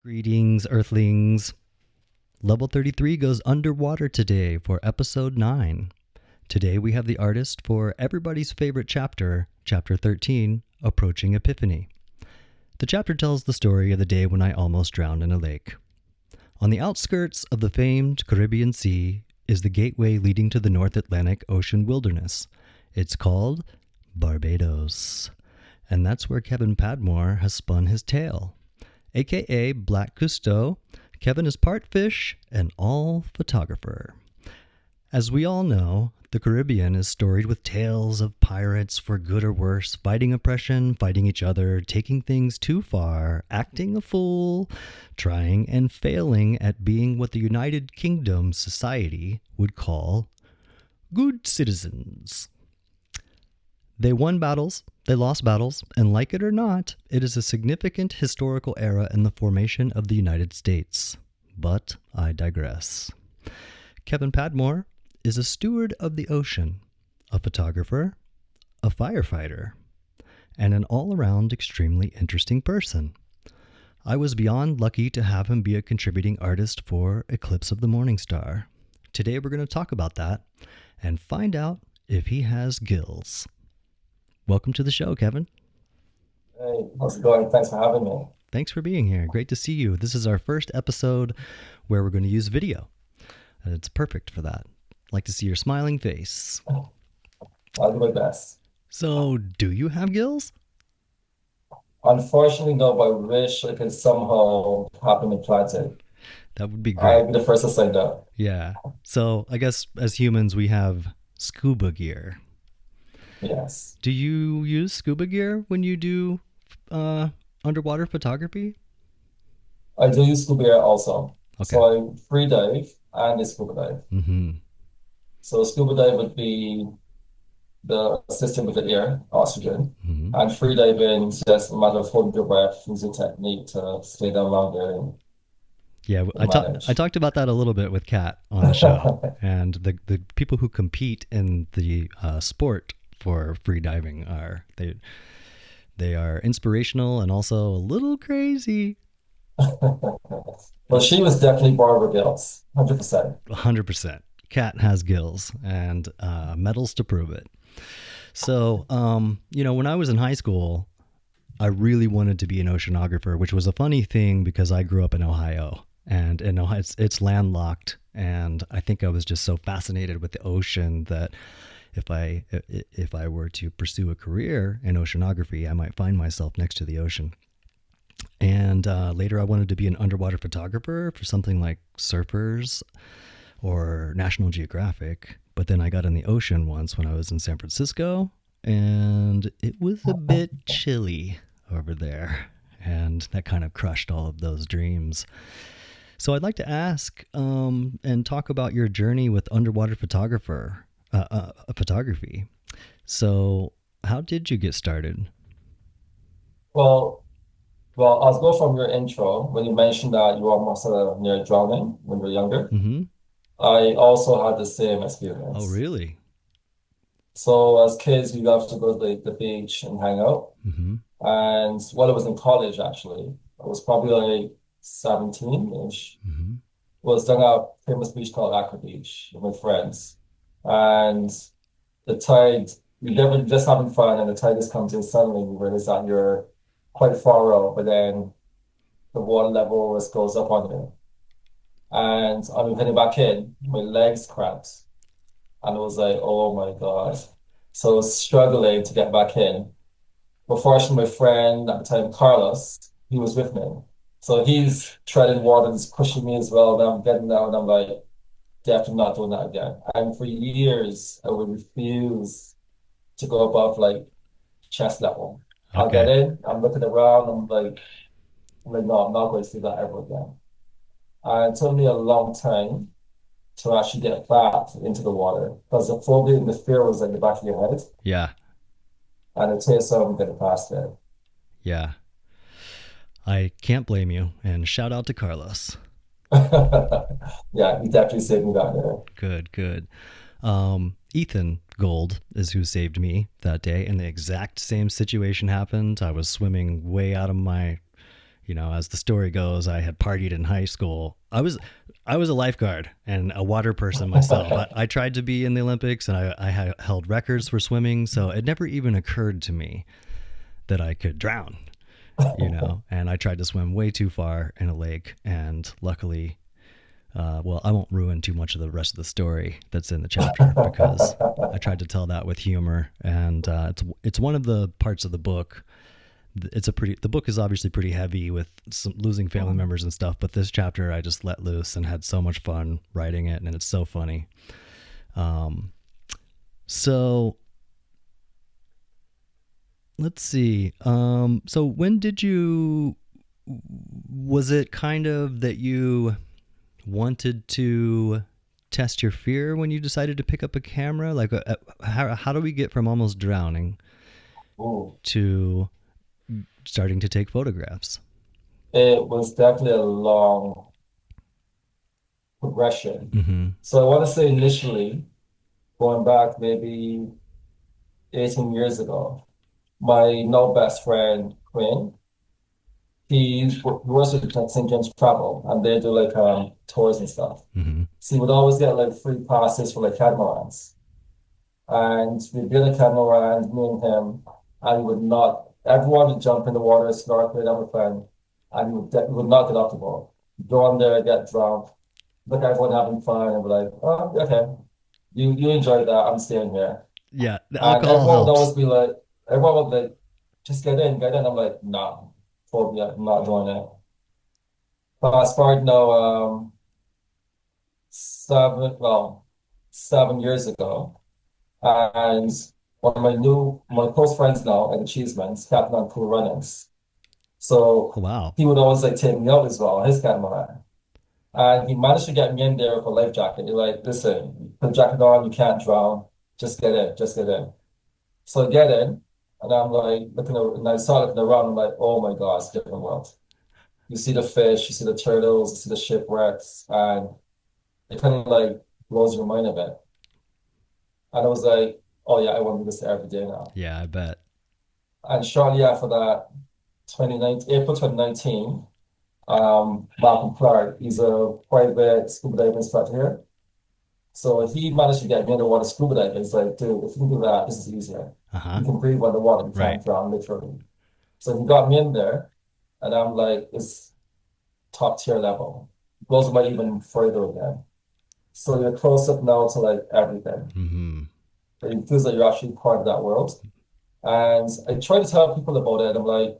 Greetings, Earthlings. Level 33 goes underwater today for episode 9. Today we have the artist for everybody's favorite chapter, chapter 13, Approaching Epiphany. The chapter tells the story of the day when I almost drowned in a lake. On the outskirts of the famed Caribbean Sea is the gateway leading to the North Atlantic Ocean wilderness. It's called Barbados. And that's where Kevin Padmore has spun his tale. AKA Black Cousteau, Kevin is part fish and all photographer. As we all know, the Caribbean is storied with tales of pirates for good or worse, fighting oppression, fighting each other, taking things too far, acting a fool, trying and failing at being what the United Kingdom society would call good citizens. They won battles, they lost battles, and like it or not, it is a significant historical era in the formation of the United States. But I digress. Kevin Padmore is a steward of the ocean, a photographer, a firefighter, and an all-around extremely interesting person. I was beyond lucky to have him be a contributing artist for Eclipse of the Mourning Star. Today we're going to talk about that and find out if he has gills. Welcome to the show, Kevin. Hey, how's it going? Thanks for having me. Thanks for being here. Great to see you. This is our first episode where we're going to use video, and it's perfect for that. I'd like to see your smiling face. I'll do my best. So, do you have gills? Unfortunately, no, but I wish I could somehow have them implanted. That would be great. I'd be the first to say no. Yeah. So, I guess as humans, we have scuba gear. Yes. Do you use scuba gear when you do underwater photography? I do use scuba gear also. Okay. So I free dive and I scuba dive. Mm-hmm. So scuba dive would be the system with the air, oxygen. Mm-hmm. And free diving is just a matter of holding your breath, using technique to stay down longer Yeah, and I manage. talked about that a little bit with Kat on the show, and the people who compete in the sport for free diving they are inspirational and also a little crazy. Well, she was definitely Barbara Gills, 100%. 100%. Kat has gills and medals to prove it. So, when I was in high school, I really wanted to be an oceanographer, which was a funny thing because I grew up in Ohio. And in Ohio, it's landlocked, and I think I was just so fascinated with the ocean that if I were to pursue a career in oceanography, I might find myself next to the ocean. And later, I wanted to be an underwater photographer for something like Surfers or National Geographic. But then I got in the ocean once when I was in San Francisco, and it was a bit chilly over there, and that kind of crushed all of those dreams. So I'd like to ask and talk about your journey with underwater photography. So how did you get started? Well, well, I'll go from your intro when you mentioned that you were almost near drowning when you were younger. Mm-hmm. I also had the same Oh, experience. really? So as kids, we loved to go to the beach and hang out. Mm-hmm. And while I was in college, actually, I was probably like 17-ish, Mm-hmm. was down at a famous beach called Aqua Beach with my friends. And the tide, we never just having fun, and the tide just comes in suddenly. You realize that you're quite far out, but then the water level just goes up on you. And I'm heading back in, my legs cramped. And I was like, oh my God. So I was struggling to get back in. But fortunately, my friend at the time, Carlos, he was with me. So he's treading water, and he's pushing me as well. And I'm getting down, and I'm like, definitely not doing that again. And for years, I would refuse to go above like chest level. I'll get Okay. in, I'm looking around, I'm like, no, I'm not going to do that ever again. And it took me a long time to actually get back into the water because the phobia and the fear was in the back of your head, Yeah. and it takes some getting past it. Yeah. I can't blame you. And shout out to Carlos. Yeah, he definitely saved me that day. Good, good. Ethan Gold is who saved me that day, and the exact same situation happened. I was swimming way out of my as the story goes, I had partied in high school. I was a lifeguard and a water person myself. I tried to be in the Olympics, and I had held records for swimming, so it never even occurred to me that I could drown, and I tried to swim way too far in a lake, and luckily, well, I won't ruin too much of the rest of the story that's in the chapter because I tried to tell that with humor, and it's one of the parts of the book. The book is obviously pretty heavy with some losing family members and stuff, but this chapter I just let loose and had so much fun writing it, and it's so funny. So let's see. So when was it kind of that you wanted to test your fear when you decided to pick up a camera? Like, how do we get from almost drowning to starting to take photographs? It was definitely a long progression. So I want to say initially, going back maybe 18 years ago, my now best friend, Quinn, he works with St. James Travel, and they do like tours and stuff. So he would always get like free passes for like catamarans. And we'd be in a catamaran, me and him, and everyone would jump in the water, snorkel, have a fun, and we would not get off the boat. Go on there, get drunk, look at everyone having fun, and be like, oh, okay, you enjoyed that, I'm staying here. Yeah, the And alcohol helps. everyone would like, just get in, get in. I'm like, nah, phobia, I'm not doing it. Fast forward now, 7 years ago, and one of my close friends now at Achievement's captain on Cool Runnings. So Oh, wow. he would always like take me out as well, his catamaran. And he managed to get me in there with a life jacket. He's like, listen, put the jacket on, you can't drown. Just get in, just get in. So I get in, and I'm like and I start looking around, I'm like, oh my God, it's a different world. You see the fish, you see the turtles, you see the shipwrecks, and it kind of like blows your mind a bit. And I was like, oh yeah, I want to do this every day now. Yeah, I bet. And shortly after that, April 2019, Malcolm Clark, he's a private scuba diving instructor here. So he managed to get me underwater scuba diving. He's like, dude, if you can do that, this is easier. You can breathe underwater, you can't drown, literally. So he got me in there, and I'm like, it's top tier level. It goes about even further again. So you're close up now to like everything. It feels like you're actually part of that world. And I try to tell people about it. I'm like,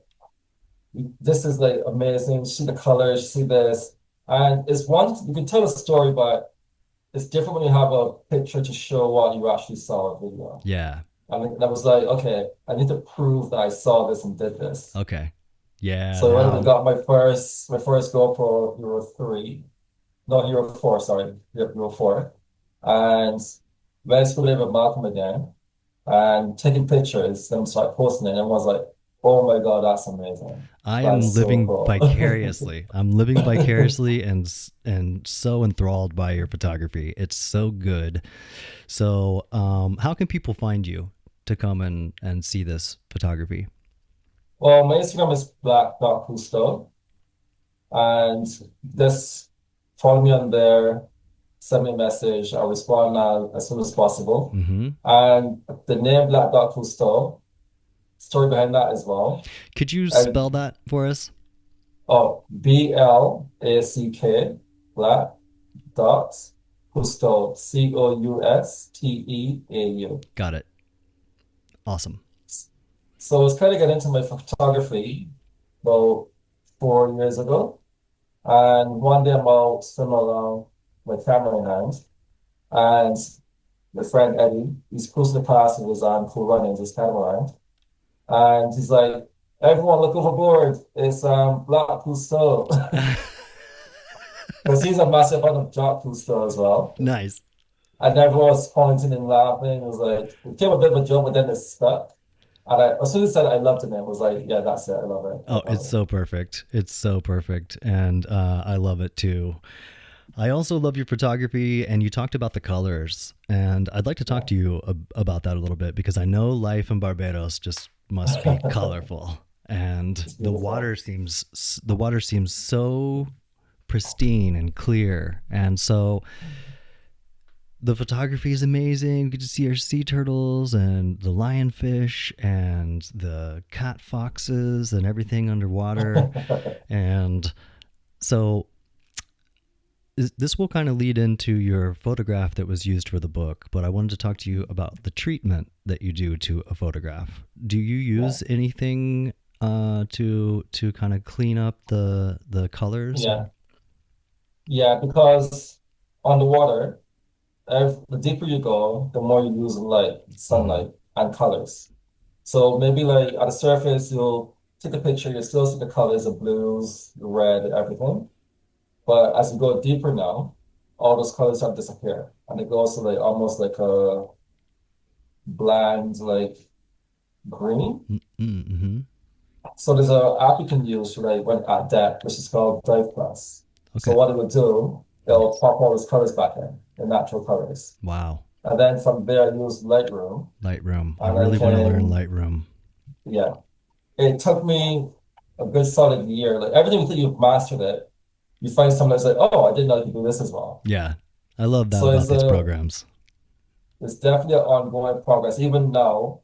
this is like amazing. See the colors, see this. And you can tell a story, but it's different when you have a picture to show what you actually saw in video. Yeah. And I was like, okay, I need to prove that I saw this and did this. Okay. Yeah. So I went and got my first GoPro Hero 3. No, Hero 4, sorry. Hero 4. And went to live with Malcolm again and taking pictures and start posting it. And everyone's like, oh my God, that's amazing. I am living vicariously. I'm living vicariously and so enthralled by your photography. It's so good. So how can people find you to come and see this photography? Well, my Instagram is Black Cousteau, and follow me on there, send me a message, I'll respond as soon as possible. And the name Black Cousteau, story behind that as well. Could you spell that for us? Oh, BLACK, Black Cousteau, COUSTEAU. Got it. Awesome. So I was kind of getting into my photography about 4 years ago. And one day I'm out swimming along with camera in hand. And my friend Eddie, he's cruising past and was on Cool Runnings, his catamaran. And he's like, everyone look overboard. It's Black Cousteau. Because he's a massive fan of Jacques Cousteau as well. Nice. And everyone was pointing and laughing. It was like, it became a bit of a joke, but then it stuck. And as soon as I said I loved it, it was like, yeah, that's it. I love it. Oh, it's so perfect. It's so perfect. And I love it too. I also love your photography, and you talked about the colors. And I'd like to talk to you about that a little bit, because I know life in Barbados just must be colorful. and It's beautiful. the water seems so pristine and clear, and so the photography is amazing. You get to see our sea turtles and the lionfish and the cat foxes and everything underwater. And so this will kind of lead into your photograph that was used for the book, but I wanted to talk to you about the treatment that you do to a photograph. Do you Yeah. use anything to kind of clean up the colors? Yeah. Yeah, because on the water, the deeper you go, the more you lose light, Mm-hmm. sunlight, and colors. So maybe like at the surface, you'll take a picture, you still see the colors, the blues, the red, everything. But as you go deeper now, all those colors have disappeared. And it goes to like almost like a bland, like green. Mm-hmm. So there's an app you can use to like when at depth, which is called Dive Plus. So Okay. what it will do, it'll Nice. pop all those colors back in, the natural colors. Wow. And then from there, I use Lightroom, Lightroom. I and I really want to learn can, Lightroom. yeah, it took me a good solid year. Like everything you think you've mastered it, you find something that's like, oh, I didn't know you could do this as well. Yeah. I love that So about these programs. it's definitely an ongoing progress. Even now,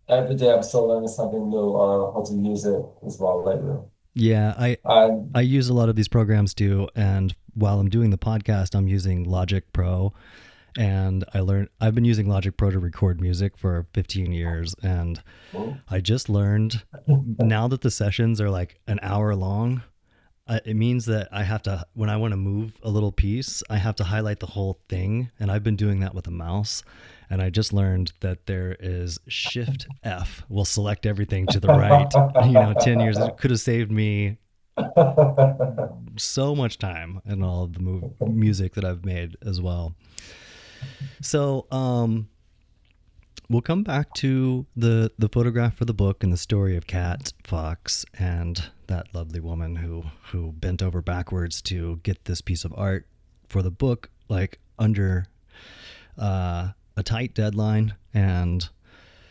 every day I'm still learning something new or how to use it as well later. Yeah, I And use a lot of these programs too, and while I'm doing the podcast, I'm using Logic Pro, and I've been using Logic Pro to record music for 15 years, and I just learned now that the sessions are like an hour long, it means that I have to, when I want to move a little piece, I have to highlight the whole thing. And I've been doing that with a mouse. And I just learned that there is Shift F will select everything to the right. 10 years, it could have saved me so much time and all of the music that I've made as well. So, we'll come back to the photograph for the book and the story of Cat Fox and that lovely woman who bent over backwards to get this piece of art for the book, like under a tight deadline. And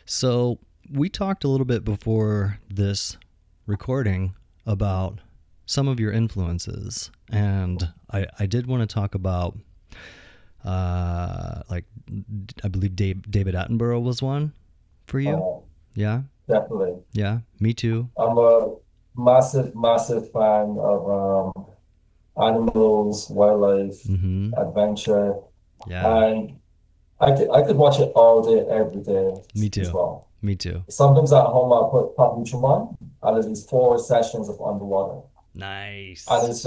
so we talked a little bit before this recording about some of your influences, and I did want to talk about like I believe David Attenborough was one for you. uh, Yeah, definitely. yeah, me too. I'm a massive, massive fan of animals, wildlife, Mm-hmm. adventure, Yeah, and I could watch it all day, every day me as too. well. Me too. Sometimes at home I'll put Pop on, and there's these 4 sessions of underwater, and Nice. it's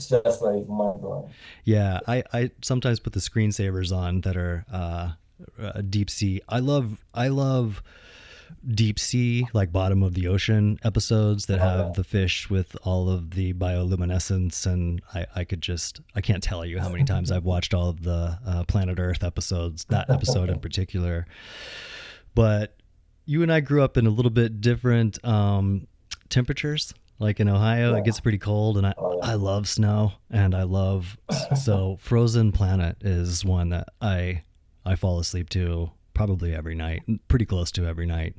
just like mind blowing. Yeah, I sometimes put the screensavers on that are deep sea. I love deep sea, like bottom of the ocean episodes that Oh have yeah. the fish with all of the bioluminescence, and I can't tell you how many times I've watched all of the Planet Earth episodes, that episode in particular. But you and I grew up in a little bit different temperatures. Like in Ohio, it Yeah. gets pretty cold, and Oh I yeah. love snow, and I love so Frozen Planet is one that I fall asleep to probably every night, pretty close to every night.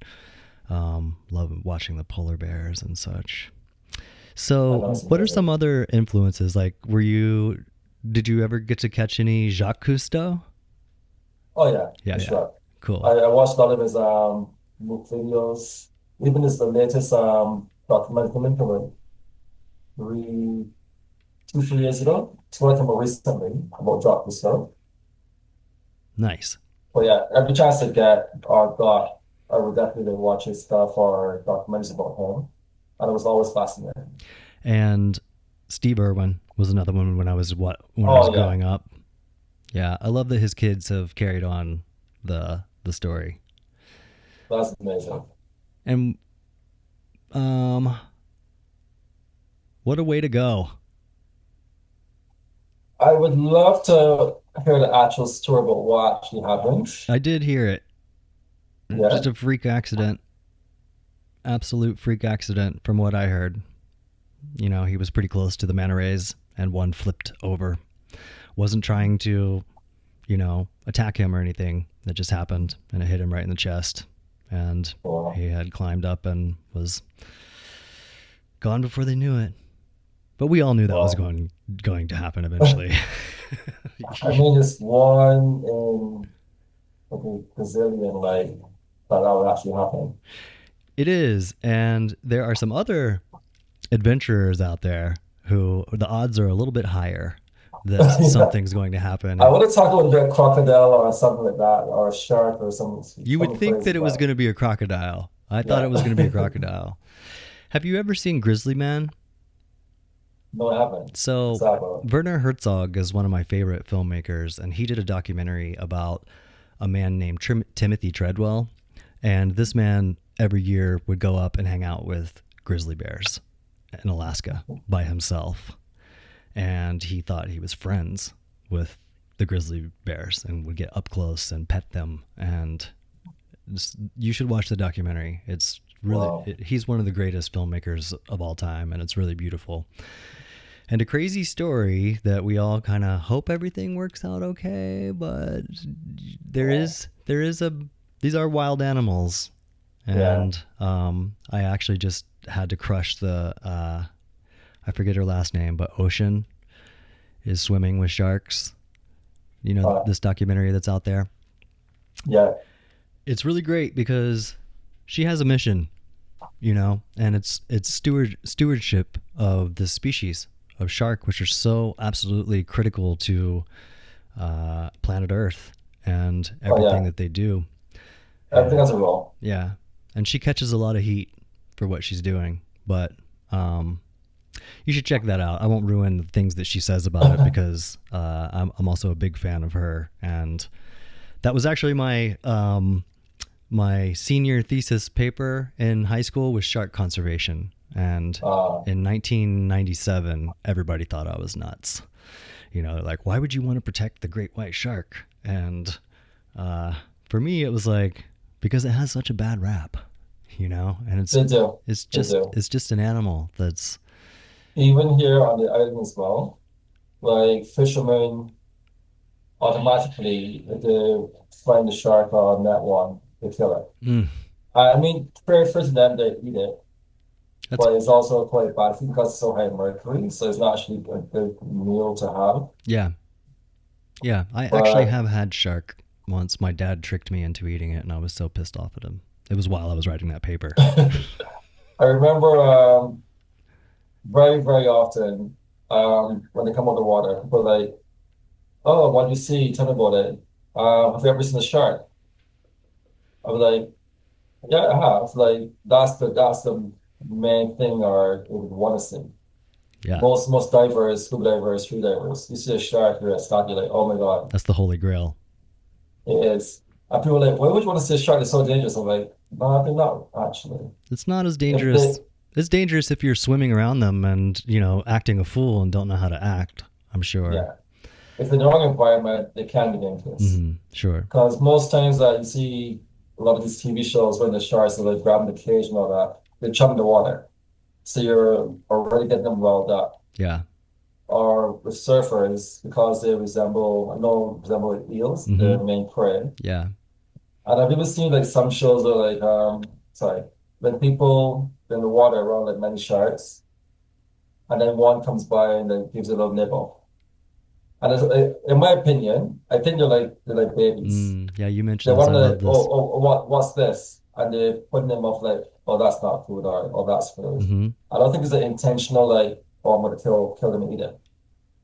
Love watching the polar bears and such. I So, know it's what are amazing. some other influences? Like, did you ever get to catch any Jacques Cousteau? Oh yeah, Yeah, for yeah, sure. I, cool. I watched a lot of his book videos. Even his the latest documentary from like three, 2, 3 years ago. It's one I came out recently about Jacques Cousteau. Nice. But yeah, every chance I get or got, I would definitely watch his stuff or documentaries about him. And it was always fascinating. And Steve Irwin was another one when I was Oh yeah, growing up. Yeah, I love that his kids have carried on the story. that's amazing. And um, what a way to go! I would love to hear the actual story about what actually happened. I did hear it. Just Yeah, a freak accident, absolute freak accident, from what I heard. He was pretty close to the manta rays, and one flipped over. Wasn't trying to, attack him or anything. That just happened, and it hit him right in the chest. and Wow. he had climbed up and was gone before they knew it. But we all knew that was Wow. going to happen eventually. I mean, it's one in a gazillion, like, that would actually happen. It is, and there are some other adventurers out there who the odds are a little bit higher that Yeah. something's going to happen. I And would have talked about a crocodile or something like that, or a shark or you would something think crazy, that it was but going to be a crocodile. I thought yeah. it was going to be a crocodile. Have you ever seen Grizzly Man? No, I haven't. So Exactly. Werner Herzog is one of my favorite filmmakers, and he did a documentary about a man named Timothy Treadwell. And this man every year would go up and hang out with grizzly bears in Alaska by himself. And he thought he was friends with the grizzly bears and would get up close and pet them. And you should watch the documentary. It's really, Wow. he's one of the greatest filmmakers of all time, and it's really beautiful. And a crazy story that we all kind of hope everything works out okay, but Yeah. there is a these are wild animals, Yeah. and I actually just had to crush the I forget her last name, but Ocean is swimming with sharks. You know Uh, this documentary that's out there. yeah. It's really great because she has a mission, and it's stewardship of the species of shark, which are so absolutely critical to planet Earth and Oh, everything yeah. that they do. Everything And has a role. yeah, and she catches a lot of heat for what she's doing, but you should check that out. I won't ruin the things that she says about it because I'm also a big fan of her, and that was actually my senior thesis paper in high school was shark conservation. And Uh, in 1997, everybody thought I was nuts. Like, why would you want to protect the great white shark? And for me, it was like, because it has such a bad rap, and they do. it's They just do. it's just an animal that's Even here on the island as well, like fishermen automatically, if they find the shark or net one, they kill it. mm, I mean, fair for them, they eat it, that's but it's also quite bad for because it's so high in mercury, so it's not actually a good meal to have. yeah, yeah. I actually But have had shark once. My dad tricked me into eating it, and I was so pissed off at him. It was while I was writing that paper. I remember very, very often when they come out of the water, people are like, "Oh, what do you see? Tell me about it. Have you ever seen a shark?" I was like, "Yeah, I have." Like that's the main thing or would want to see. Yeah, Most divers, scuba divers, free divers, you see a shark, you're stuck, you're like, "Oh my God, that's the holy grail. it is." And people are like, "Why would you want to see a shark? It's so dangerous." I'm like, "No, they're not actually." It's not as If they dangerous. It's dangerous if you're swimming around them and acting a fool and don't know how to act. I'm sure. Yeah, if they're in the wrong environment, they can be dangerous. Sure. Because most times that you see a lot of these TV shows when the sharks are like grabbing the cage and all that, they chum the water. So you're already getting them riled up. Yeah. Or with surfers, because they resemble, I know resemble like eels, Mm-hmm. their main prey. Yeah. And I've even seen like some shows where like sorry, when people in the water around like many sharks, and then one comes by and then gives a little nibble. And in my opinion, I think they're like babies. Yeah. You They mentioned this. want I to, love this. what's this? And they're putting them off like, oh, that's not food or oh, that's food. Mm-hmm. I don't think it's an intentional like, oh, I'm gonna kill them and eat it.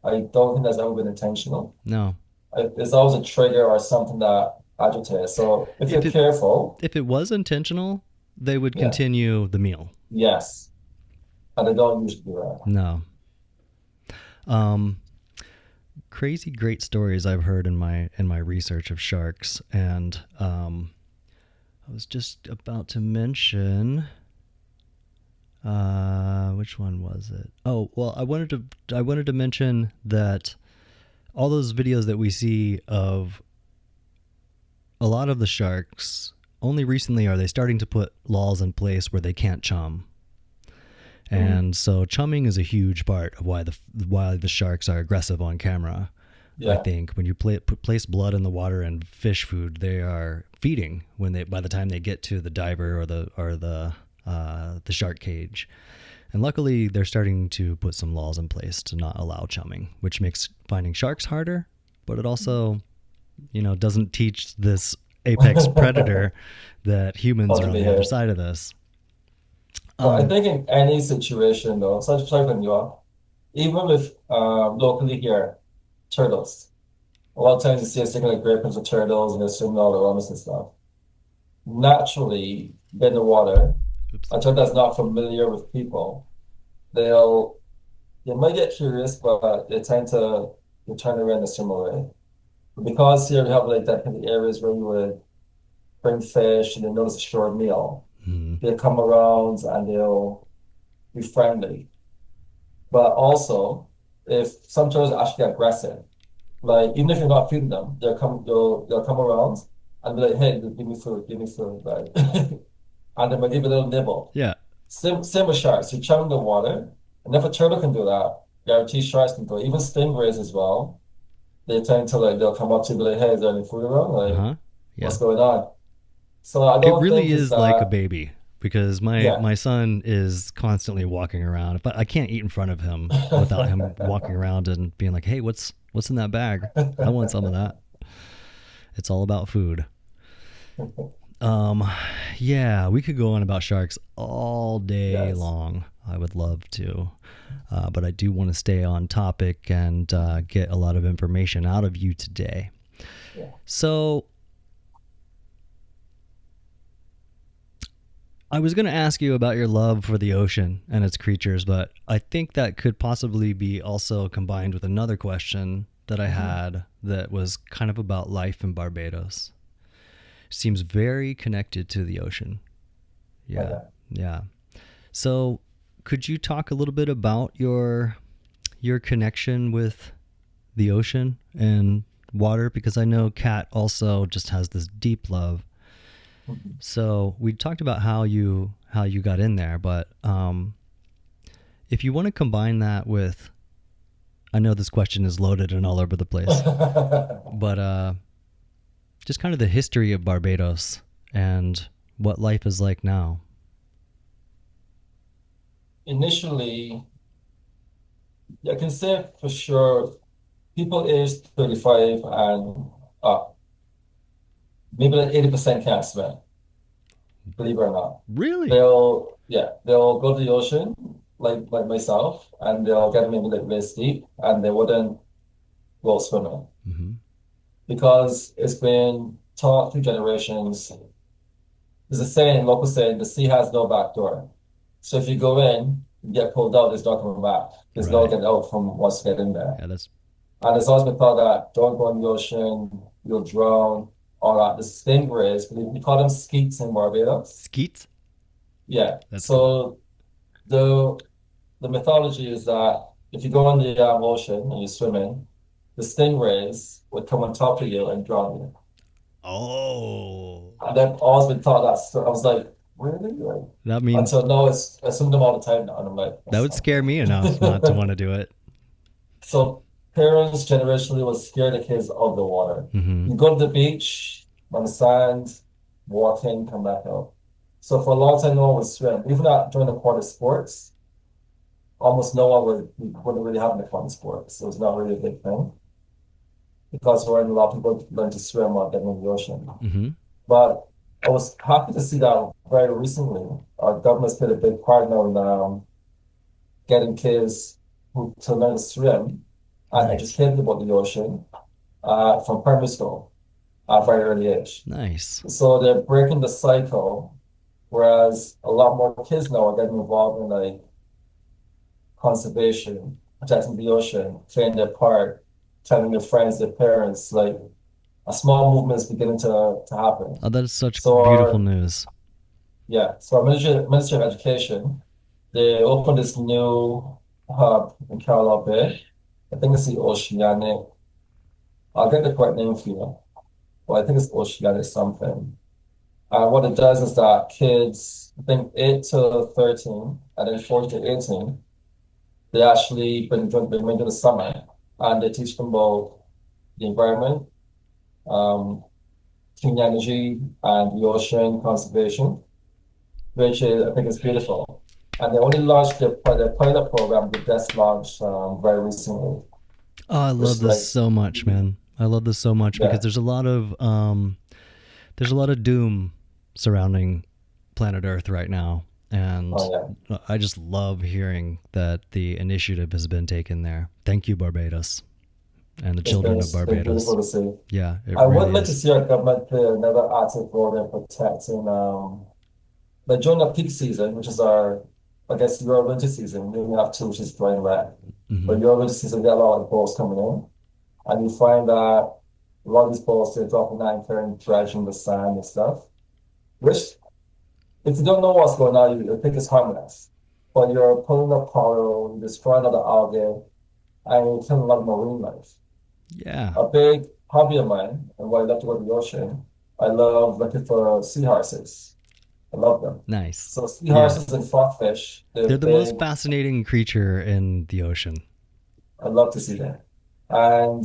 I don't think that's ever been intentional. No. It's always a trigger or something that agitates. So if you're If it careful, if it was intentional, they would yeah, continue the meal. yes, and they don't usually do that. No. Um. Crazy great stories I've heard in my research of sharks, and I was just about to mention. Which one was it? Oh, well, I wanted to mention that all those videos that we see of a lot of the sharks, only recently are they starting to put laws in place where they can't chum. Mm. And so chumming is a huge part of why the sharks are aggressive on camera. I Yeah. think when you place blood in the water and fish food, they are feeding when they by the time they get to the diver or the shark cage. And luckily, they're starting to put some laws in place to not allow chumming, which makes finding sharks harder. But it also, doesn't teach this apex predator that humans How are to on the other behave. side of this. But I Um, think in any situation though, sorry when you are, even with locally here, turtles. A lot of times you see us taking like grippings of turtles and they're swimming all around us and stuff. Naturally, in the water, oops. a turtle that's not familiar with people, they'll they might get curious, but they tend to turn around and swim away. But because here we have like that kind of areas where we would bring fish and they notice a short meal, Hmm. they'll come around and they'll be friendly. But also, if some turtles actually get aggressive, like even if you're not feeding them, they'll come around and be like, "Hey, give me food," like, and they might give you a little nibble. Yeah. Same with sharks. You chum in the water, and if a turtle can do that, guarantee sharks can do it. Even stingrays as well. They tend to like they'll come up to you and be like, "Hey, is there any food around? Uh Like, huh. what's Yeah. going on?" So I It don't really think it's is like a that. baby because my Yeah. my son is constantly walking around. If I can't eat in front of him without him walking around and being like, "Hey, what's in that bag? I want some of that." It's all about food. Um, yeah, we could go on about sharks all day Yes. long. I would love to, but I do want to stay on topic and get a lot of information out of you today. Yeah. So I was going to ask you about your love for the ocean and its creatures, but I think that could possibly be also combined with another question that I Mhm. had that was kind of about life in Barbados. Seems very connected to the ocean. Like Yeah. that. Yeah. So, could you talk a little bit about your connection with the ocean and water because I know Kat also just has this deep love. Mhm. So, we talked about how you got in there, but if you want to combine that with, I know this question is loaded and all over the place, but just kind of the history of Barbados and what life is like now. Initially, I can say for sure, people aged 35 and up, maybe like 80% can't swim, believe it or not. Really? They'll go to the ocean, like myself, and they'll get maybe like this deep, and they wouldn't go swimming Mm-hmm. because it's been taught through generations. There's a saying, local saying, the sea has no back door. So if you go in, you get pulled out, there's no coming back. There's no Right. getting out from once you get in there. Yeah, that's And it's always been thought that don't go in the ocean, you'll drown, all that. The stingrays, we call them skeets in Barbados. skeets. Yeah. That's cool. So the the mythology is that if you go in the ocean and you're swimming, the stingrays would come on top of you and drown you. Oh, And then I've always been taught that. So I was like, really? Like, that means until now, I swim them all the time now, and I'm like, that that's would not scare me enough not to good. want to do it. So parents generationally will scare the kids of the water. Mm-hmm. You go to the beach, on the sand, walk in, come back out. So for a long time, no one would swim. Even at, during the water sports, almost no one wouldn't really have any fun sports. It was not really a big thing because there weren't a lot of people learn to swim while getting in the ocean. Mm-hmm. But I was happy to see that very recently. Our government's played a big part now in getting kids to learn to swim and Nice. educated about the ocean from primary school at a very early age. Nice. So they're breaking the cycle, whereas a lot more kids now are getting involved in like conservation, protecting the ocean, playing their part, telling their friends, their parents, like a small movement is beginning to happen. Oh, that is such So beautiful our news. Yeah, so our Ministry of Education, they opened this new hub in Carlisle Bay. I think it's the Oceanic. I'll get the correct name for you. Well, I think it's Oceanic something. What it does is that kids, I think 8 to 13 and then 14 to 18, they actually been doing the summer and they teach them about the environment, um, clean energy, and the ocean conservation, which I think is beautiful. And they only launched their pilot program, they just launched very recently, Oh, I which love is this like, so much, man. I love this so much because yeah, there's a lot of doom surrounding planet Earth right now, and oh yeah, I just love hearing that the initiative has been taken there. Thank you, Barbados, and the children of it's been beautiful Barbados. to see. Yeah, it I would really like to is. see our government play another active role in protecting, like during the peak season, which is our, I guess, your winter season, we only have two, which is dry and wet. Hmm. But your winter season, we get a lot of boats coming in, and you find that a lot of these boats, they're dropping anchor and dredging the sand and stuff, which, if you don't know what's going on, you think it's harmless. But you're pulling up coral, you're destroying other algae, and you're killing a lot of marine life. Yeah, A big hobby of mine, and why I love to go to the ocean, I love looking for seahorses. I love them. nice. So Yeah, seahorses and frogfish, they're they're the most big. fascinating creature in the ocean. I love to see them. And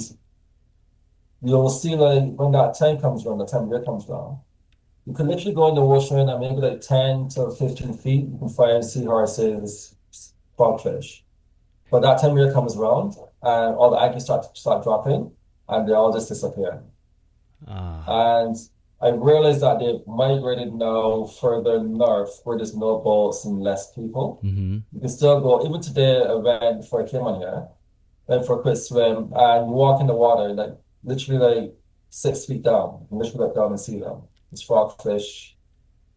you'll see like when that time comes around, the time of year comes around, you can literally go in the ocean and maybe like 10 to 15 feet, you can find seahorses, frogfish. But that time of year comes around and all the anchors start dropping and they all just disappear. Ah, And I realized that they've migrated now further north where there's no boats and less people. mm-hmm. You can still go, even today, I went before I came on here, went for a quick swim and you walk in the water, like literally like 6 feet down. You can literally look down and see them. It's frogfish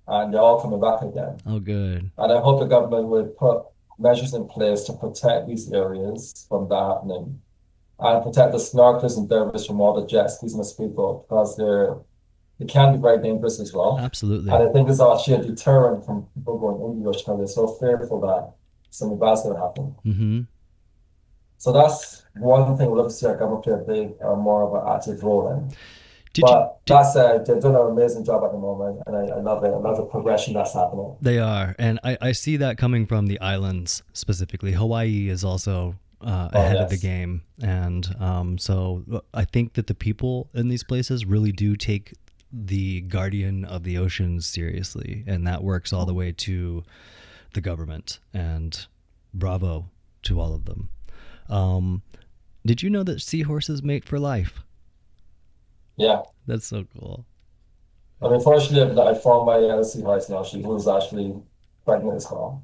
and they're all coming back again. Oh, good. And I hope the government would put measures in place to protect these areas from that happening and protect the snorkelers and divers from all the jet skis and the speedboat because they can be very dangerous as well. Absolutely. And I think it's actually a deterrent from people going in the ocean because they're so fearful that something bad's going to happen. Mm-hmm. So that's one thing we'd love to see our government play a big or more of an active role in. Did you But did that said, they're doing an amazing job at the moment, and I love it. I love the progression that's happening. They are, and I see that coming from the islands specifically. Hawaii is also Oh, ahead of the yes. game, and so I think that the people in these places really do take the guardian of the oceans seriously, and that works all the way to the government. And bravo to all of them. Um, did you know that seahorses mate for life? Yeah. That's so cool. But unfortunately, I found my seahorse now. She was actually pregnant as well.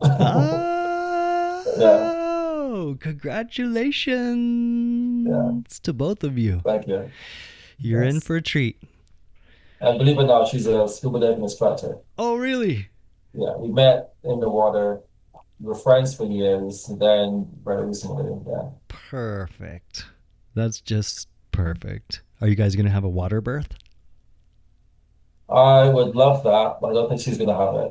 Yeah. Oh, Yeah. congratulations to both of you. Thank you. You're in Yes. for a treat. And believe it or not, she's a scuba diving instructor. Oh, really? Yeah. We met in the water. We were friends for years. And then very recently, yeah. Perfect. That's just perfect. Are you guys going to have a water birth? I would love that, but I don't think she's gonna have Yeah.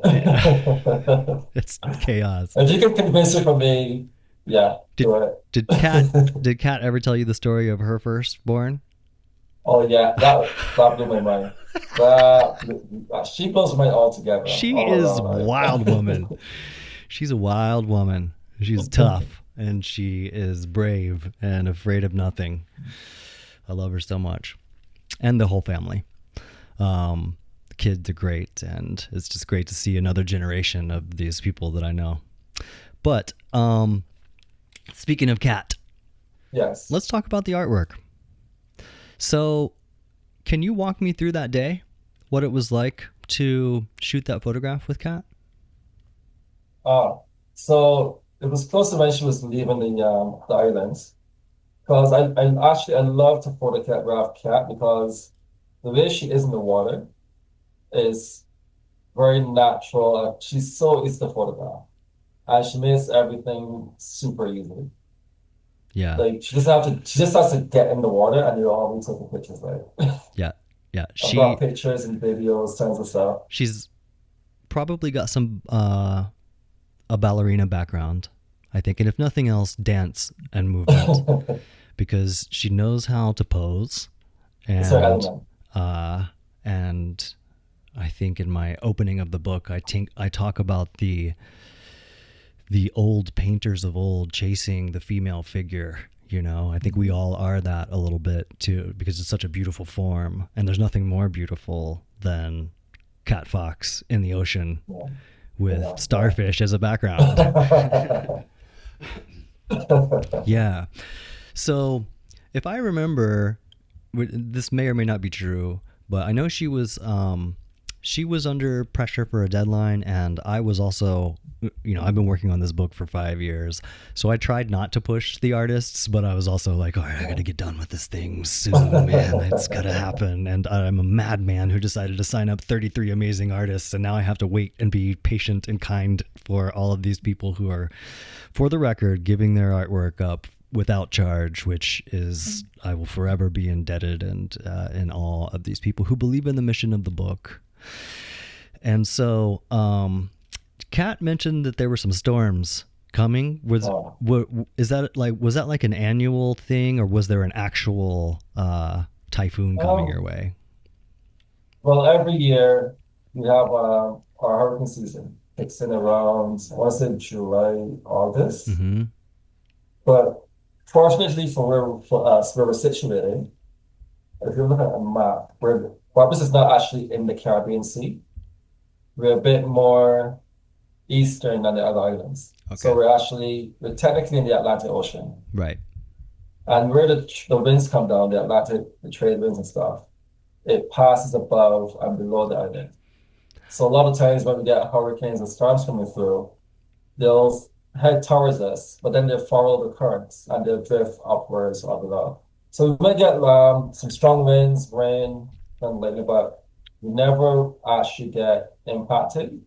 it. It's chaos. If you can convince her for me, yeah, Did do it. did Kat did Kat ever tell you the story of her firstborn? Oh yeah, that blew my mind. She blows my mind altogether, She all is around. wild woman. She's a wild woman. She's tough and she is brave and afraid of nothing. I love her so much. And the whole family. The kids are great, and it's just great to see another generation of these people that I know. But speaking of Kat, Yes. let's talk about the artwork. So, can you walk me through that day? What it was like to shoot that photograph with Kat? So it was close to when she was leaving the islands. Because I love to photograph cat because the way she is in the water is very natural and she's so easy to photograph. And she makes everything super easy. Yeah, Like she just has to get in the water and you're already taking pictures, right? yeah, yeah. I've got pictures and videos, tons of stuff. She's probably got some a ballerina background, I think, and if nothing else, dance and movement, because she knows how to pose, It's her and element. uh, and I think in my opening of the book, I talk about the old painters of old chasing the female figure, You know, I think we all are that a little bit too, because it's such a beautiful form, and there's nothing more beautiful than cat fox in the ocean Yeah. with Yeah. starfish as a background. Yeah. So if I remember, this may or may not be true, but I know she was under pressure for a deadline, and I was also, you know, I've been working on this book for 5 years, so I tried not to push the artists, but I was also like, all right, I gotta get done with this thing soon, man. It's gotta happen. And I'm a madman who decided to sign up 33 amazing artists, and now I have to wait and be patient and kind for all of these people who are, for the record, giving their artwork up without charge, which is, I will forever be indebted and in awe of these people who believe in the mission of the book. And so Kat mentioned that there were some storms coming. Was that like an annual thing, or was there an actual typhoon coming your way? Well, every year we have our hurricane season. It's in around, I want to say July, August. Mm-hmm. But fortunately for us, where we're situated, if you look at a map, Barbados is not actually in the Caribbean Sea. We're a bit more eastern than the other islands. Okay. So we're technically in the Atlantic Ocean. Right. And where the winds come down, the Atlantic, the trade winds and stuff, it passes above and below the island. So a lot of times when we get hurricanes and storms coming through, they'll head towards us, but then they'll follow the currents and they'll drift upwards or below. So we might get some strong winds, rain, and lightning, but we never actually get impacted.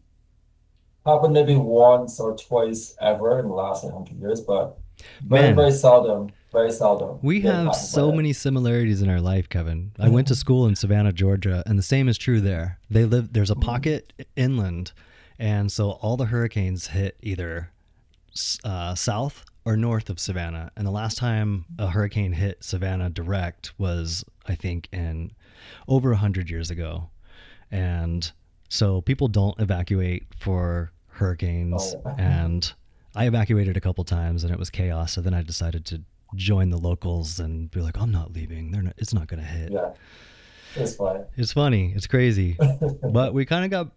Happened maybe once or twice ever in the last 100 years, but very seldom. Very seldom. We have so many similarities in our life, Kevin. I went to school in Savannah, Georgia, and the same is true there. There's a pocket inland, and so all the hurricanes hit either south or north of Savannah. And the last time a hurricane hit Savannah direct was, I think, in over 100 years ago. And so people don't evacuate for hurricanes. And I evacuated a couple times and it was chaos. So then I decided to join the locals and be like, I'm not leaving. It's not going to hit. Yeah, it's fine. It's funny. It's crazy. But we kind of got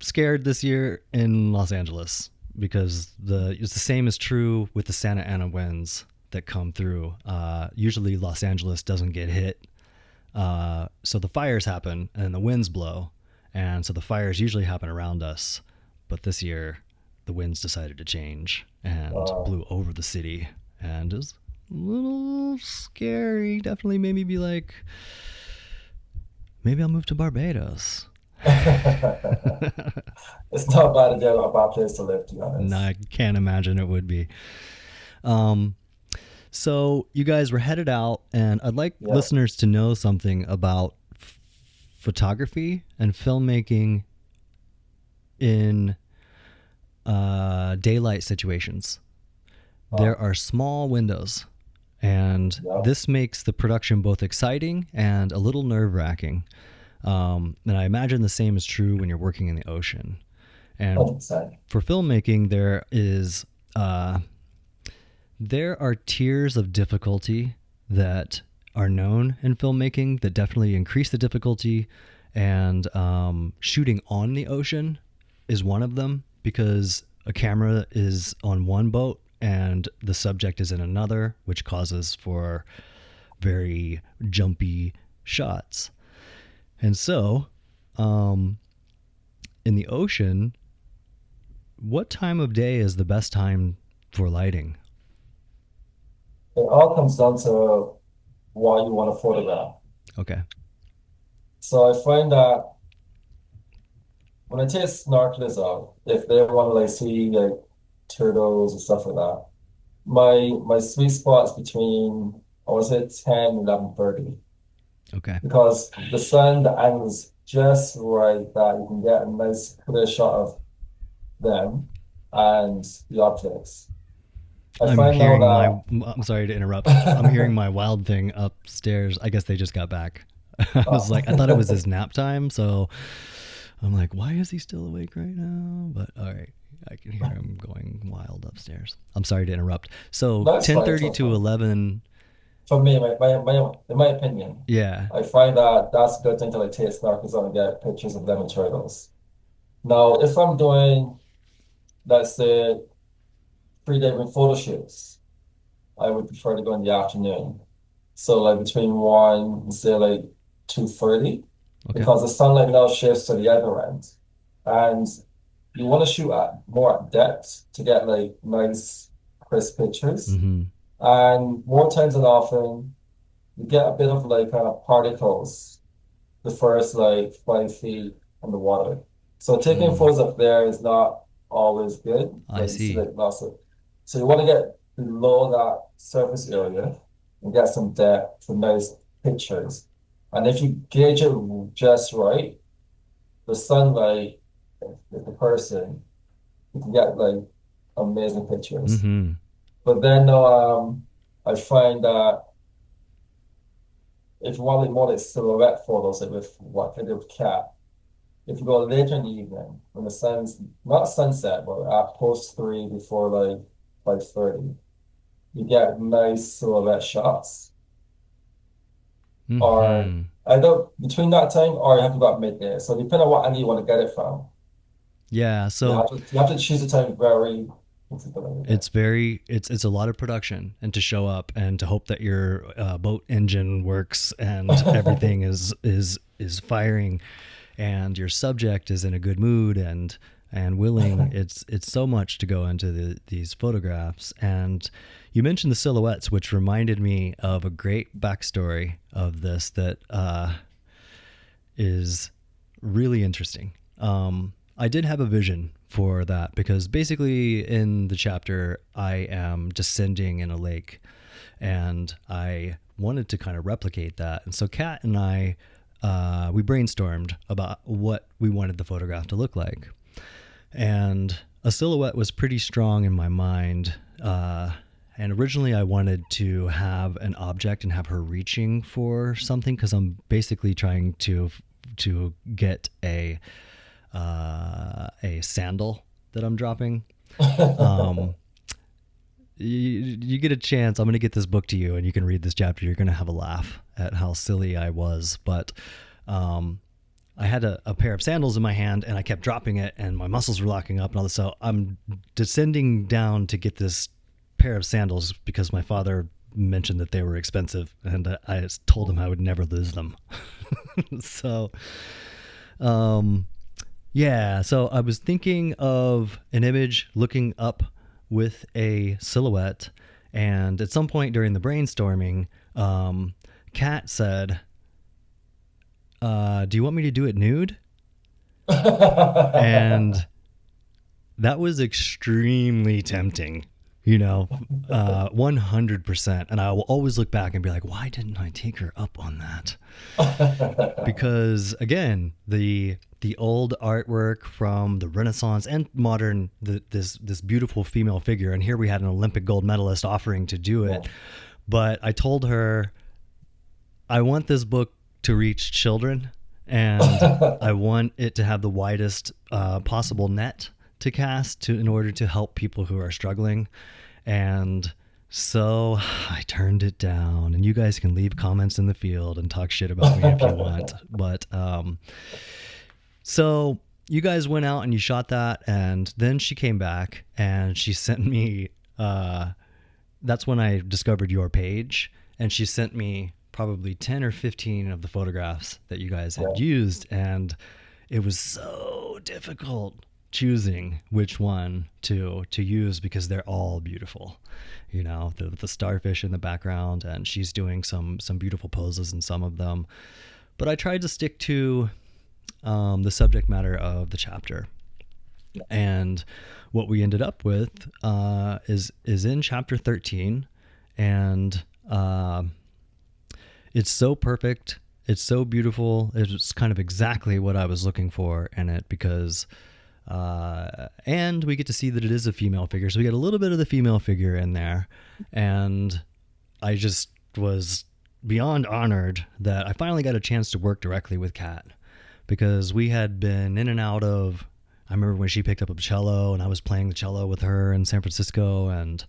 scared this year in Los Angeles because it's the same is true with the Santa Ana winds that come through. Usually Los Angeles doesn't get hit. So the fires happen and the winds blow. And so the fires usually happen around us. But this year the winds decided to change and blew over the city. And it was a little scary. Definitely made me be like, maybe I'll move to Barbados. It's not bad a bad place to live, to be honest. No, I can't imagine it would be. So you guys were headed out, and I'd like listeners to know something about photography and filmmaking in daylight situations. There are small windows, and this makes the production both exciting and a little nerve-wracking. And I imagine the same is true when you're working in the ocean. And 100%. For filmmaking, there are tiers of difficulty that are known in filmmaking that definitely increase the difficulty. And shooting on the ocean is one of them, because a camera is on one boat and the subject is in another, which causes for very jumpy shots. And so, in the ocean, what time of day is the best time for lighting? It all comes down to what you want to photograph. Okay. So I find that when I take snorkelers out, if they want to see like turtles and stuff like that, my sweet spot's between, I would say 10, 11:30. Okay. Because the sun, the angle's just right that you can get a nice clear shot of them and the objects. I'm sorry to interrupt. I'm hearing my Wild Thing upstairs. I guess they just got back. I was like, I thought it was his nap time. So I'm like, why is he still awake right now? But all right, I can hear him going wild upstairs. I'm sorry to interrupt. So That's fine. It's 10:30 all to fine. 11. For me, in my opinion, Yeah. I find that that's a good thing to like take snorkels on and get pictures of lemon turtles. Now, if I'm doing, let's say, 3 day photo shoots, I would prefer to go in the afternoon. So like between 1 and say like 2:30, Okay. because the sunlight now shifts to the other end. And you want to shoot at more at depth to get like nice crisp pictures. Mm-hmm. And more times than often, you get a bit of like particles the first like 5 feet in the water. So taking Mm, photos up there is not always good. I Like you see see. like lots of, so you want to get below that surface area and get some depth for nice pictures. And if you gauge it just right, the sunlight with the person, you can get like amazing pictures. Mm-hmm. But then I find that if you want like more like silhouette photos, like with what I did with cat, if you go later in the evening when the sun's not sunset, but at post 3 before like 5:30, you get nice silhouette shots. Or Mm-hmm. either between that time or you have to go at midday. So depending on what angle you want to get it from, Yeah. So you have to choose the time very particularly. it's a lot of production and to show up and to hope that your boat engine works and everything is firing and your subject is in a good mood and willing. It's so much to go into these photographs. And you mentioned the silhouettes, which reminded me of a great backstory of this that is really interesting. I did have a vision for that because basically in the chapter I am descending in a lake and I wanted to kind of replicate that. And so Kat and I we brainstormed about what we wanted the photograph to look like. And a silhouette was pretty strong in my mind. And originally I wanted to have an object and have her reaching for something because I'm basically trying to get a sandal that I'm dropping. Um, you get a chance, I'm going to get this book to you and you can read this chapter. You're going to have a laugh at how silly I was. But I had a pair of sandals in my hand and I kept dropping it and my muscles were locking up and all this. So I'm descending down to get this pair of sandals because my father mentioned that they were expensive and I told him I would never lose them. So, yeah, so I was thinking of an image looking up with a silhouette, and at some point during the brainstorming, Kat said, do you want me to do it nude? And that was extremely tempting, 100%. And I will always look back and be like, why didn't I take her up on that? Because again, the old artwork from the Renaissance and modern, this beautiful female figure, and here we had an Olympic gold medalist offering to do it. Yeah. But I told her, I want this book to reach children, and I want it to have the widest possible net to cast in order to help people who are struggling. And so I turned it down, and you guys can leave comments in the field and talk shit about me if you want. But so you guys went out and you shot that, and then she came back and she sent me, that's when I discovered your page, and she sent me probably 10 or 15 of the photographs that you guys had used, and it was so difficult choosing which one to use because they're all beautiful. The starfish in the background, and she's doing some beautiful poses in some of them. But I tried to stick to the subject matter of the chapter. And what we ended up with is in chapter 13, and it's so perfect. It's so beautiful. It's kind of exactly what I was looking for in it because and we get to see that it is a female figure. So we get a little bit of the female figure in there. And I just was beyond honored that I finally got a chance to work directly with Kat because we had been in and out of. I remember when she picked up a cello, and I was playing the cello with her in San Francisco, and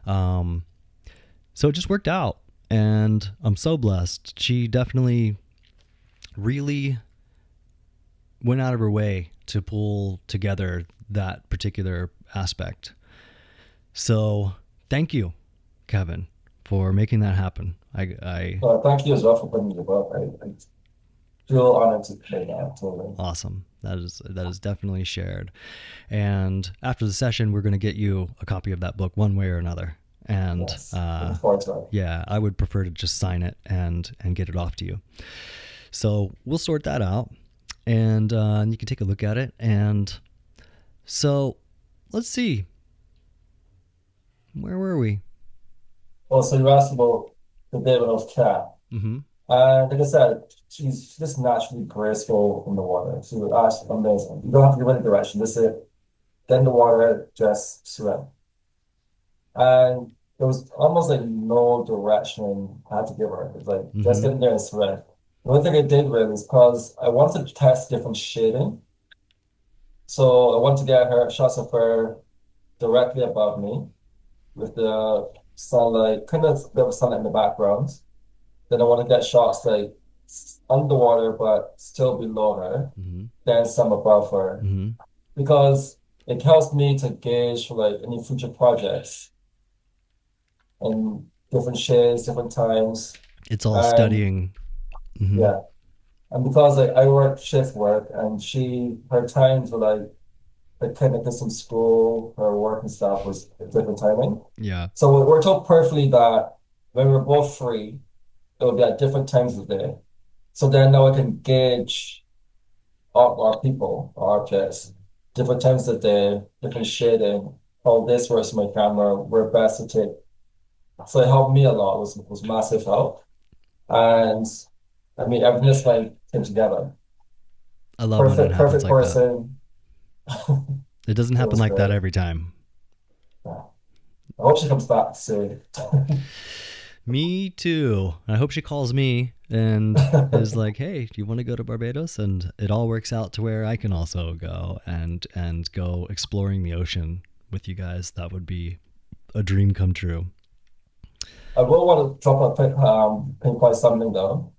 so it just worked out. And I'm so blessed. She definitely really went out of her way to pull together that particular aspect. So thank you, Kevin, for making that happen. Thank you as well for putting me in the book. I feel honored to play that. Totally. Awesome. That is definitely shared. And after the session, we're going to get you a copy of that book one way or another. And yes. Looking forward to it. Yeah, I would prefer to just sign it and get it off to you. So we'll sort that out, and you can take a look at it. And so let's see. Where were we? Well, so you asked about the Barbados cat. Mm-hmm. And like I said, she's just naturally graceful in the water. She was actually amazing. You don't have to give any direction. Just it. Get in the water, just swim. And there was almost like no direction I had to give her. It's like, just get in there and swim. The one thing I did really is because I wanted to test different shading. So I wanted to get her shots of her directly above me with the sunlight, kind of a bit of sunlight in the background. Then I want to get shots like underwater, but still below her, then some above her. Because it helps me to gauge for like any future projects and different shades, different times. It's all studying. Yeah. And because I work shift work and her times were like kind of some school, her work and stuff was different timing. Yeah. So we're told perfectly that when we're both free, it will be at different times of the day. So then now I can gauge our people, our objects, different times of the day, different shading, how this works with my camera, where best to take. So it helped me a lot, was massive help. And I mean, everything just came together. I love when it happens like person. That. It doesn't happen like that every time. Yeah. I hope she comes back soon. Me too. I hope she calls me and is like, "Hey, do you want to go to Barbados?" And it all works out to where I can also go and go exploring the ocean with you guys. That would be a dream come true. I will want to drop a pinpoint something though.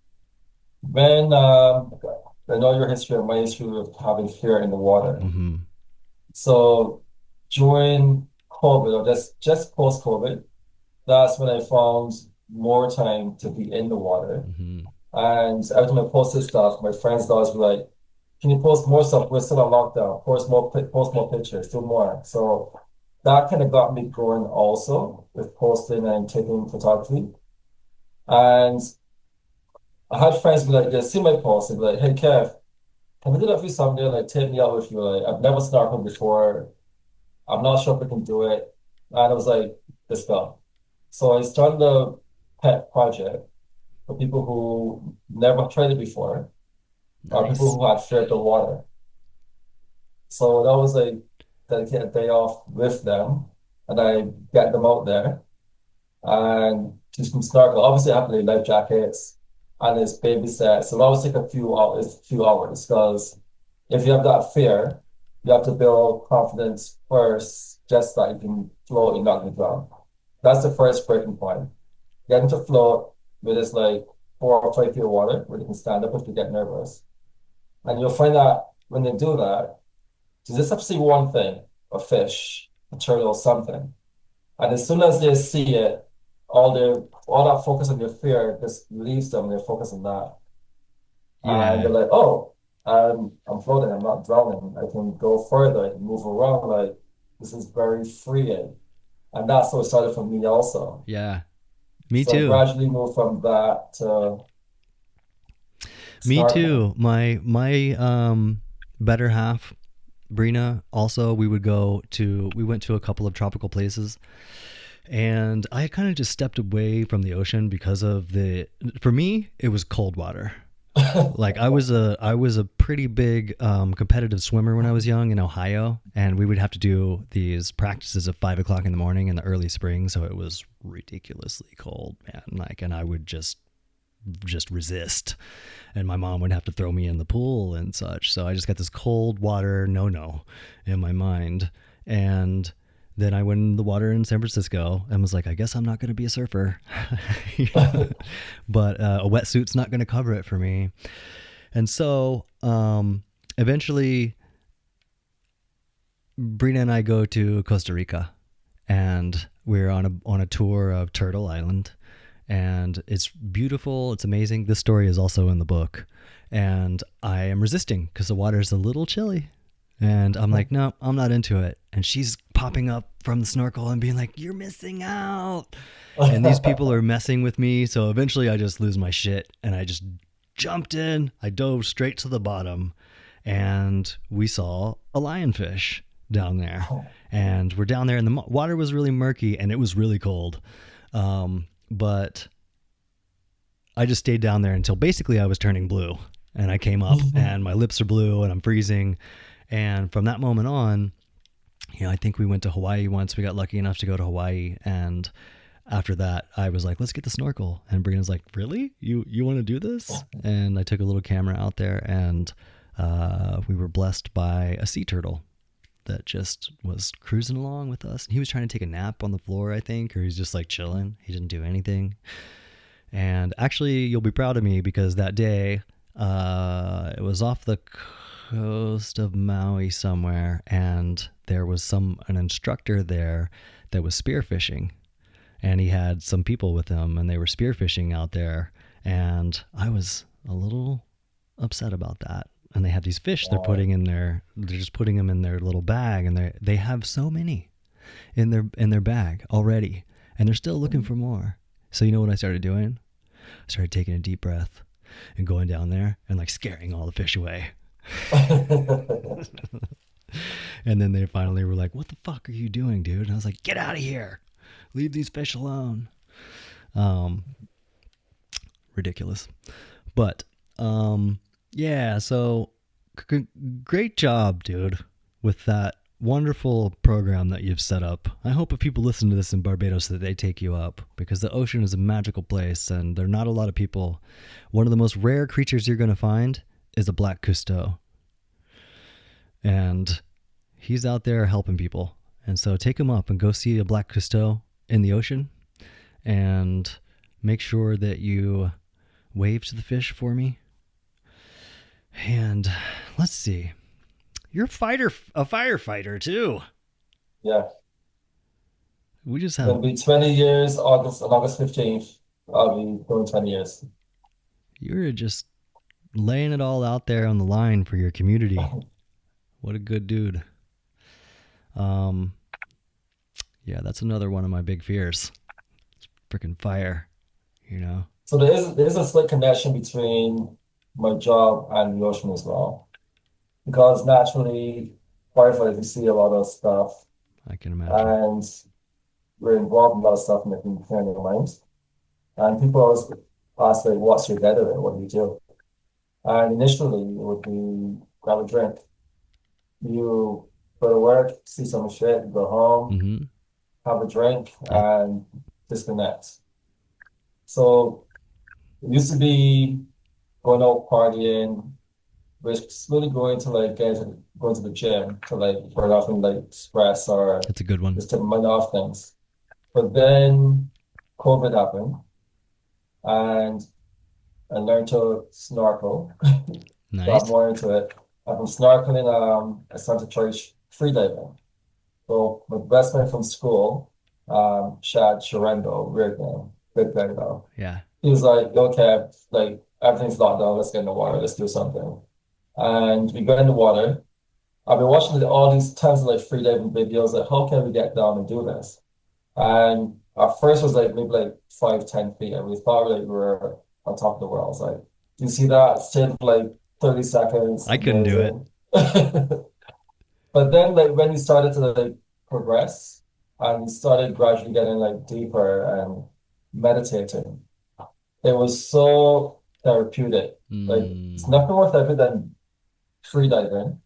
When I know your history and my history of having fear in the water. So during COVID or just post COVID, that's when I found more time to be in the water. And every time I posted stuff, my friends always were like, "Can you post more stuff? We're still on lockdown. Post more pictures, do more." So that kind of got me going also with posting and taking photography. And I had friends be like, they see my post and be like, "Hey Kev, can we do that for you someday? Like take me out with you. Like I've never snorkeled before. I'm not sure if I can do it." And I was like, let's go. So I started a pet project for people who never tried it before, or people who had fear of the water. So that was like dedicate a day off with them, and I get them out there and teach them snorkel. Obviously, I have to do life jackets and it's baby sets. So it always take a few hours because if you have that fear, you have to build confidence first, just that you can float, you're not going to drown. That's the first breaking point. Getting to float with this like 4 or 5 feet of water where you can stand up if you get nervous. And you'll find that when they do that, you just have to see one thing, a fish, a turtle, something. And as soon as they see it, all that focus on your fear just leaves them and they focus on that. Yeah. And they're like, "Oh, I'm floating, I'm not drowning. I can go further, I can move around, like this is very freeing." And that's how it started for me also. Yeah. Me so too. I gradually moved from that to me too. My better half, Brina, also we went to a couple of tropical places. And I kind of just stepped away from the ocean because for me, it was cold water. Like I was a pretty big competitive swimmer when I was young in Ohio, and we would have to do these practices at 5 o'clock in the morning in the early spring. So it was ridiculously cold, man. Like, and I would just just resist. And my mom would have to throw me in the pool and such. So I just got this cold water no in my mind. And then I went in the water in San Francisco and was like, I guess I'm not going to be a surfer. But a wetsuit's not going to cover it for me. And so eventually, Brina and I go to Costa Rica, and we're on a tour of Turtle Island. And it's beautiful. It's amazing. This story is also in the book. And I am resisting because the water is a little chilly. And I'm like, no, I'm not into it. And she's popping up from the snorkel and being like, you're missing out. And these people are messing with me. So eventually I just lose my shit. And I just jumped in. I dove straight to the bottom. And we saw a lionfish down there. And we're down there. And the water was really murky. And it was really cold. But I just stayed down there until basically I was turning blue, and I came up and my lips are blue and I'm freezing. And from that moment on, I think we went to Hawaii once. We got lucky enough to go to Hawaii. And after that, I was like, let's get the snorkel. And Brianna's like, really? You want to do this? And I took a little camera out there, and we were blessed by a sea turtle that just was cruising along with us. And he was trying to take a nap on the floor, I think, or he's just like chilling. He didn't do anything. And actually, you'll be proud of me because that day, it was off the coast of Maui somewhere, and there was an instructor there that was spearfishing, and he had some people with him, and they were spearfishing out there, and I was a little upset about that. And they have these fish they're just putting them in their little bag, and they have so many in their bag already, and they're still looking for more. So you know what I started doing? I started taking a deep breath and going down there and like scaring all the fish away. And then they finally were like, what the fuck are you doing, dude? And I was like, get out of here. Leave these fish alone. Ridiculous. But yeah, so great job, dude, with that wonderful program that you've set up. I hope if people listen to this in Barbados that they take you up, because the ocean is a magical place and there are not a lot of people. One of the most rare creatures you're going to find is a Black Cousteau. And he's out there helping people. And so take him up and go see a Black Cousteau in the ocean, and make sure that you wave to the fish for me. And let's see. You're a firefighter too. Yeah. We just have. It'll be 20 years, on August 15th. I'll be doing 20 years. You're just laying it all out there on the line for your community. What a good dude. Yeah, that's another one of my big fears. It's freaking fire, So there is a slight connection between my job and the ocean as well. Because naturally, firefighters, we see a lot of stuff, I can imagine. and we're involved in a lot of stuff making clear in your mind. And people always ask, like, what's your getaway? What do you do? And initially, it would be grab a drink. You go to work, see some shit, go home, Mm-hmm. have a drink, and disconnect. So it used to be going out partying, really going to like going to the gym to like burn off and like stress or That's a good one. just to mind off things. But then COVID happened, and I learned to snorkel, got Nice. more into it. And from snorkeling, I started to try freediving. So my best friend from school, Shad Sharendo, weird name, good guy though. Yeah. He was like, okay, like everything's locked down, let's get in the water, let's do something. And we got in the water. I've been watching all these tons of like freediving videos, like how can we get down and do this? And our first was like maybe like 5, 10 feet, and we thought like we were on top of the world. I was like, do you see that? It stayed for like 30 seconds. I couldn't do it. Amazing. But then like when we started to like progress and we started gradually getting like deeper and meditating, it was so therapeutic. Like it's nothing more therapeutic than freediving.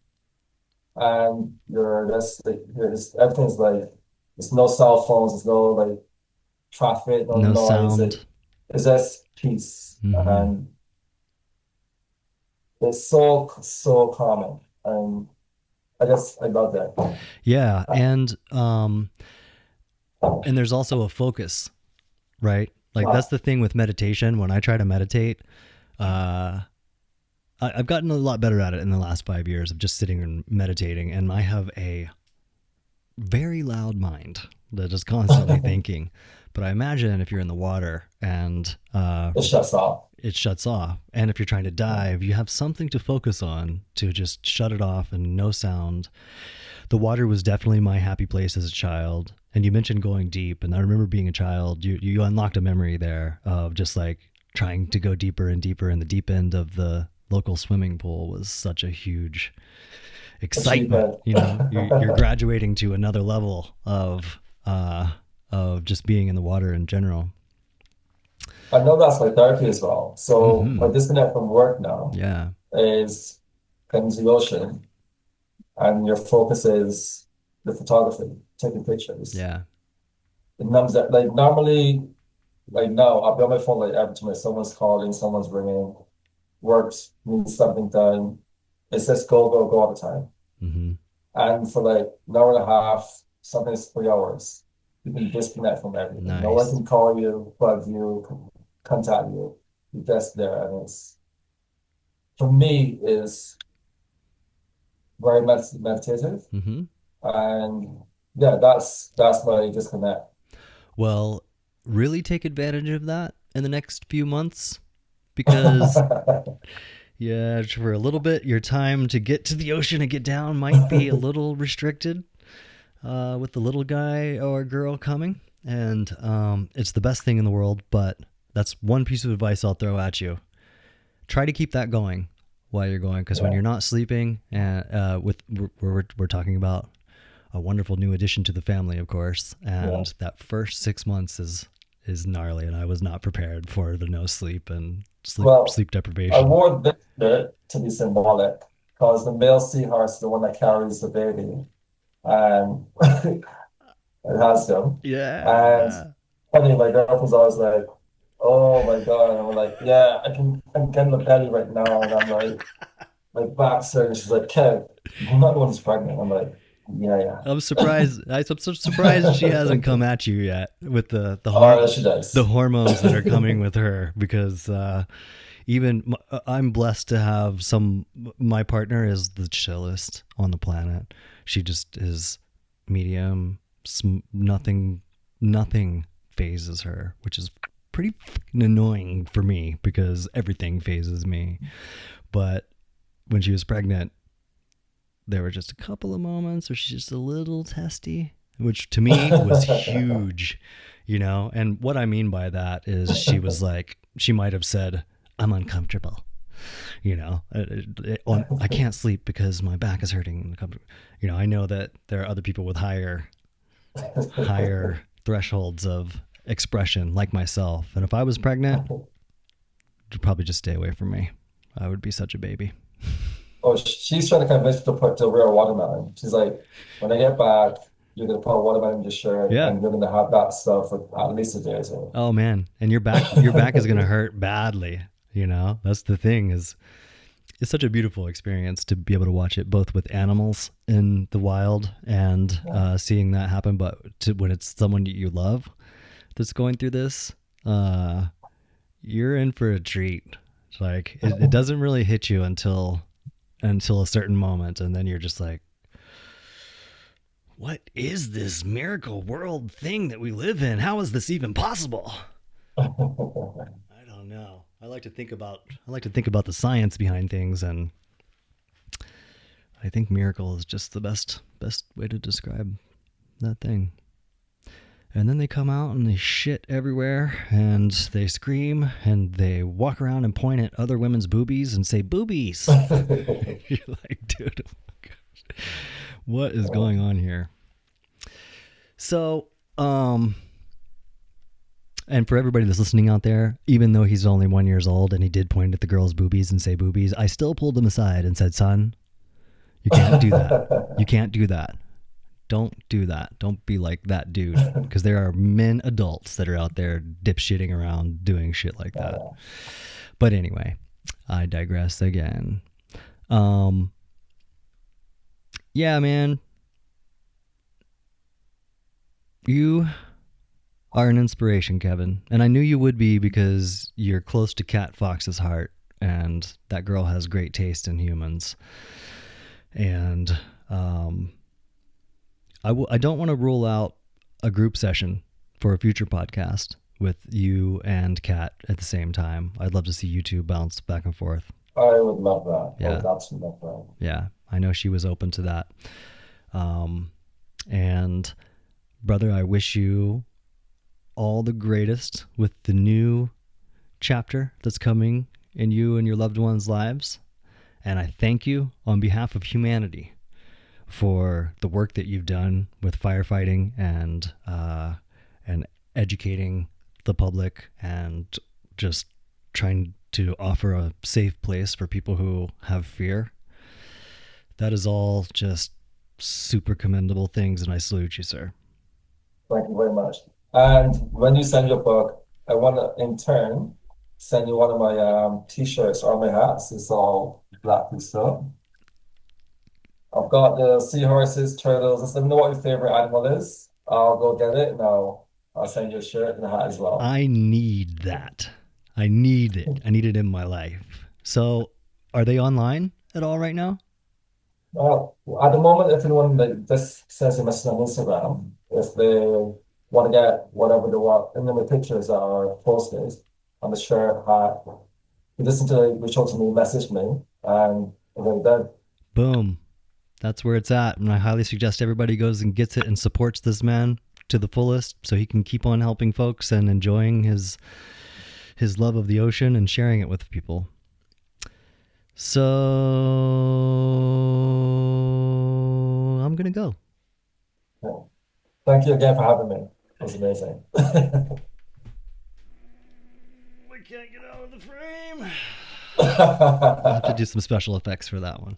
And everything's like there's no cell phones, there's no like traffic, no No noise. sound. It's just peace. Mm-hmm. And it's so calming. And I guess I love that. Yeah, and there's also a focus, right? Like that's the thing with meditation. When I try to meditate, uh, I've gotten a lot better at it in the last 5 years of just sitting and meditating, and I have a very loud mind that is constantly thinking. But I imagine if you're in the water and It shuts off. it shuts off, and if you're trying to dive, you have something to focus on to just shut it off and no sound. The water was definitely my happy place as a child. And you mentioned going deep, and I remember being a child, you unlocked a memory there of just like trying to go deeper and deeper, and the deep end of the local swimming pool was such a huge excitement. You know, you're graduating to another level of just being in the water in general. I know that's my therapy as well. So my disconnect from work now Yeah. is going to the ocean, and your focus is the photography, taking pictures. Yeah. It numbs that, like normally, like now, I'll be on my phone like every time someone's calling, someone's ringing, works, needs something done. It's just go, go, go all the time. Mm-hmm. And for like an hour and a half, sometimes 3 hours, you can disconnect from everything. Nice. No one can call you, bug you, contact you. You're just there. And it's, for me, is very meditative. Mm-hmm. And yeah, that's my disconnect. Well, really take advantage of that in the next few months, because yeah, for a little bit, your time to get to the ocean and get down might be a little restricted with the little guy or girl coming. And it's the best thing in the world, but that's one piece of advice I'll throw at you. Try to keep that going while you're going, because when you're not sleeping, and we're talking about a wonderful new addition to the family, of course, and that first 6 months is gnarly, and I was not prepared for the no sleep and sleep deprivation. I wore this shirt to be symbolic, because the male seahorse is the one that carries the baby, and it has them. Yeah. And funny, my girlfriend's always like, "Oh my God," and I'm like, "Yeah, I'm getting the belly right now," and I'm like, my back's hurting. She's like, "Kev, I'm not the one who's pregnant." I'm like, yeah. I'm surprised. I'm so surprised she hasn't come at you yet with the She does. the hormones that are coming with her, because even I'm blessed to have my partner is the chillest on the planet. She just is medium. Nothing phases her, which is pretty annoying for me because everything phases me. But when she was pregnant, there were just a couple of moments where she's just a little testy, which to me was huge, you know? And what I mean by that is she was like, she might have said, "I'm uncomfortable." You know, I can't sleep because my back is hurting. You know, I know that there are other people with higher thresholds of expression like myself. And if I was pregnant, you'd probably just stay away from me. I would be such a baby. Oh, she's trying to convince me to wear a watermelon. She's like, "When I get back, you're gonna put a watermelon in your shirt, and you're gonna have that stuff for at least a day or so." Oh man, and your back is gonna hurt badly. You know, that's the thing. It's such a beautiful experience to be able to watch it both with animals in the wild and seeing that happen, but when it's someone that you love that's going through this, you're in for a treat. It's like it doesn't really hit you until a certain moment, and then you're just like, what is this miracle world thing that we live in? How is this even possible? I don't know. I like to think about the science behind things, and I think miracle is just the best way to describe that thing. And then they come out and they shit everywhere, and they scream, and they walk around and point at other women's boobies and say, "Boobies." You're like, dude, oh my gosh, what is going on here? So, and for everybody that's listening out there, even though he's only 1 year old and he did point at the girl's boobies and say "boobies," I still pulled him aside and said, "Son, you can't do that. You can't do that. don't do that. Don't be like that dude, because there are men adults that are out there dipshitting around doing shit like that. But anyway, I digress again. Yeah, man. You are an inspiration, Kevin. And I knew you would be, because you're close to Cat Fox's heart, and that girl has great taste in humans. And I don't want to rule out a group session for a future podcast with you and Kat at the same time. I'd love to see you two bounce back and forth. I would love that. Yeah. I would absolutely love that. Yeah, I know she was open to that. And brother, I wish you all the greatest with the new chapter that's coming in you and your loved ones' lives. And I thank you on behalf of humanity for the work that you've done with firefighting and educating the public, and just trying to offer a safe place for people who have fear. That is all just super commendable things, and I salute you, sir. Thank you very much. And when you send your book, I want to, in turn, send you one of my t-shirts or my hats. It's all Black Cousteau. I've got the seahorses, turtles. Let me know what your favorite animal is. I'll go get it, and I'll send you a shirt and a hat as well. I need that. I need it. I need it in my life. So, are they online at all right now? At the moment, if anyone just sends a message on Instagram, if they want to get whatever they want, and then the pictures are posted on the shirt, hat, you listen to it, reach out to me, message me, and then done. Boom. That's where it's at. And I highly suggest everybody goes and gets it and supports this man to the fullest, so he can keep on helping folks and enjoying his love of the ocean and sharing it with people. So I'm going to go. Yeah. Thank you again for having me. It was amazing. We can't get out of the frame. I'll have to do some special effects for that one.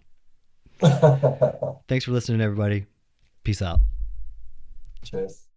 Thanks for listening, everybody. Peace out. Cheers.